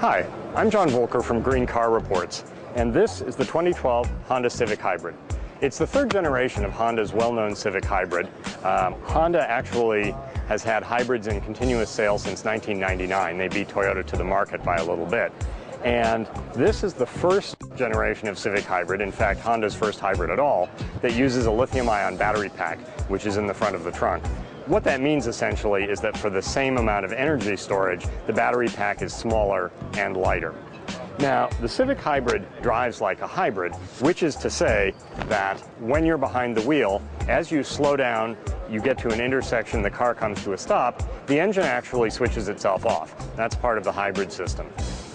Hi, I'm John Volker from Green Car Reports, and this is the 2012 Honda Civic Hybrid. It's the third generation of Honda's well-known Civic Hybrid. Honda actually has had hybrids in continuous sale since 1999. They beat Toyota to the market by a little bit. And this is the first generation of Civic Hybrid, in fact Honda's first hybrid at all, that uses a lithium-ion battery pack, which is in the front of the trunk. What that means essentially is that for the same amount of energy storage, the battery pack is smaller and lighter. Now, the Civic Hybrid drives like a hybrid, which is to say that when you're behind the wheel, as you slow down, you get to an intersection, the car comes to a stop, the engine actually switches itself off. That's part of the hybrid system.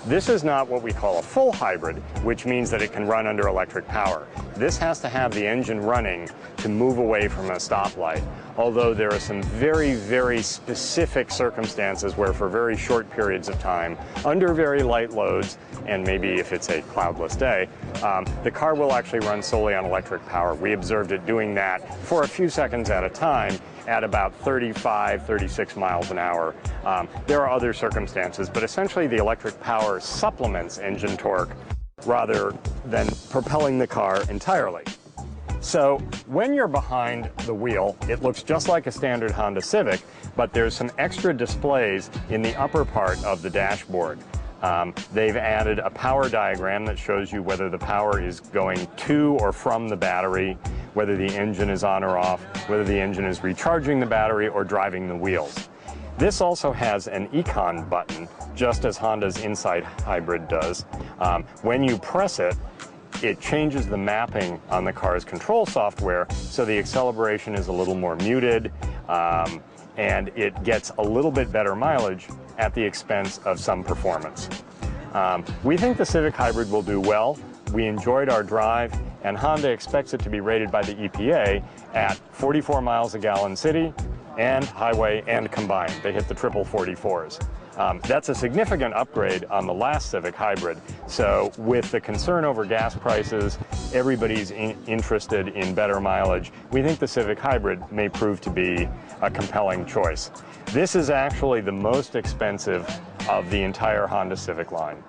This is not what we call a full hybrid, which means that it can run under electric power. This has to have the engine running to move away from a stoplight, although there are some very, very specific circumstances where for very short periods of time, under very light loads, and maybe if it's a cloudless day, the car will actually run solely on electric power. We observed it doing that for a few seconds at a time at about 35, 36 miles an hour. There are other circumstances, but essentially the electric power supplements engine torque rather than propelling the car entirely. So when you're behind the wheel, it looks just like a standard Honda Civic, but there's some extra displays in the upper part of the dashboard. They've added a power diagram that shows you whether the power is going to or from the battery, whether the engine is on or off, whether the engine is recharging the battery or driving the wheels. This also has an Econ button, just as Honda's Inside Hybrid does. When you press it, it changes the mapping on the car's control software, so the acceleration is a little more muted, and it gets a little bit better mileage at the expense of some performance. We think the Civic Hybrid will do well. We enjoyed our drive, and Honda expects it to be rated by the EPA at 44 miles a gallon city and highway and combined. They hit the triple 44s. That's a significant upgrade on the last Civic Hybrid. So with the concern over gas prices, everybody's interested in better mileage. We think the Civic Hybrid may prove to be a compelling choice. This is actually the most expensive of the entire Honda Civic line.